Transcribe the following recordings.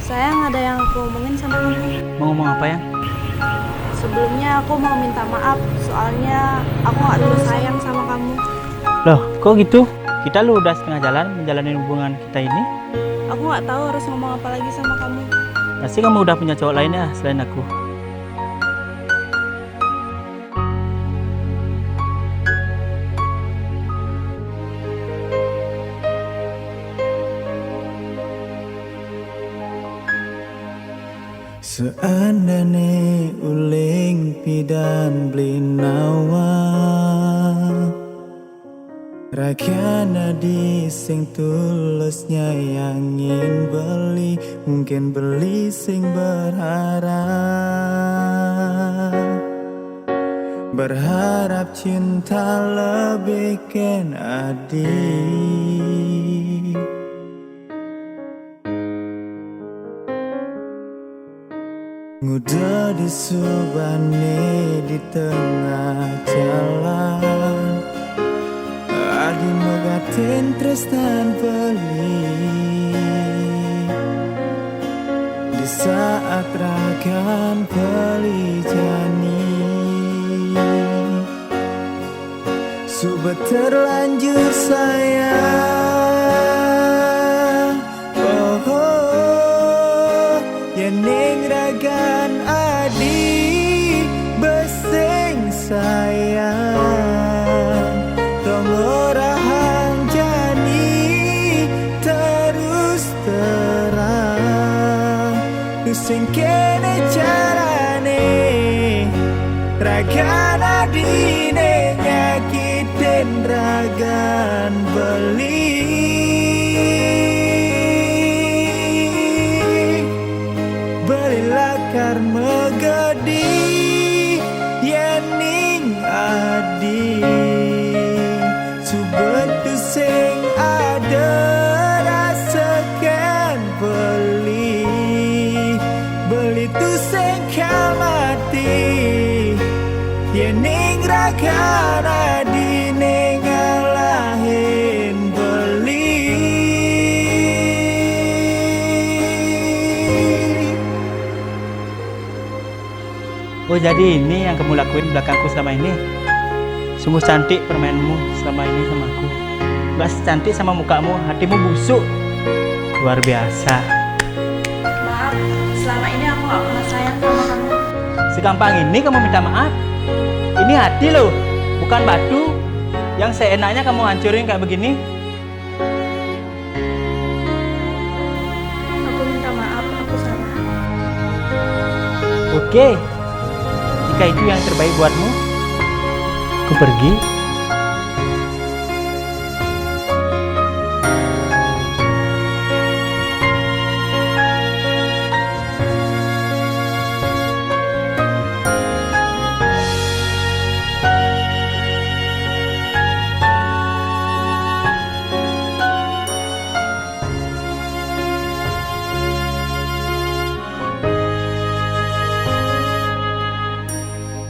Sayang, ada yang aku omongin sama kamu. Mau ngomong apa ya? Sebelumnya aku mau minta maaf, soalnya aku gak dulu sayang sama kamu. Loh, kok gitu? Kita lu udah setengah jalan menjalani hubungan kita ini. Aku gak tahu harus ngomong apa lagi sama kamu. Pasti kamu udah punya cowok lain ya selain aku. Seandainya uling pidan beli nawa Rakana di sing tulus nyayangin beli Mungkin beli sing Berharap cinta lebih ken adik Nguda di subane di tengah jalan Adi megatin tresnan beli Di saat ragan beli jani Sudah terlanjur sayang Oh, oh ya ning ragan adi beseng sayang Dong orang jani terus terang Pusing kene carane ragan adi nyakitin ragan beli Belakar megadi Yening adi Subet tu sing ada rasakan beli Beli tu sing kamati Yening rakan adi nengalahin beli Oh jadi ini yang kamu lakuin belakangku selama ini? Sungguh cantik permainmu selama ini sama aku. Gak secantik sama mukamu, hatimu busuk. Luar biasa. Maaf, selama ini aku gak pernah sayang sama kamu. Segampang ini kamu minta maaf? Ini hati loh, bukan batu. Yang seenaknya kamu hancurin kayak begini. Aku minta maaf, aku salah. Oke, jika itu yang terbaik buatmu, aku pergi.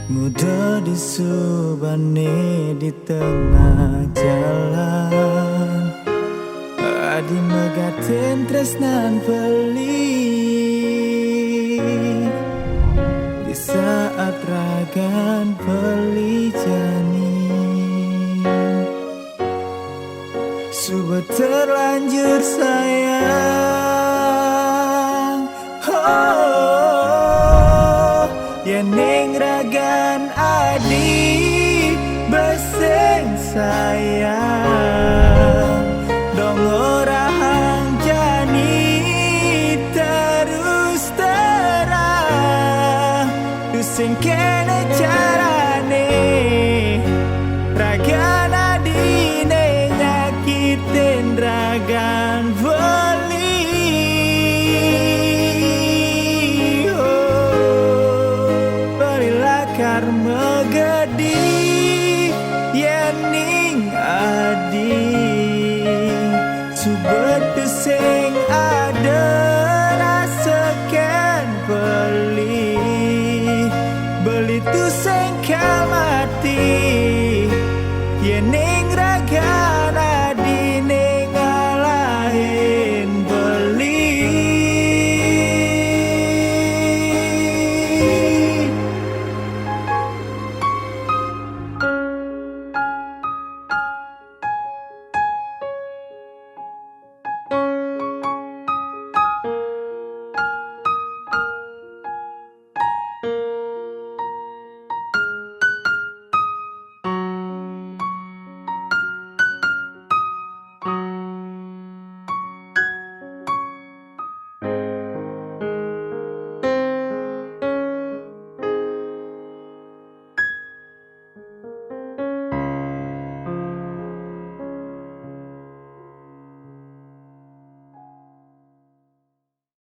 Muda di subane di tengah jalan Adi megatin tresnan beli Di saat ragan beli jani Sudah terlanjur sayang Oh, ya ning ragan adi beseng sayang Dong orang jani terus terang Pusing kene carane ragan adi nyakitin ragan beli Belakar megadi Yening adi Subet sing ada rasakan beli Beli tu sing kamati Yening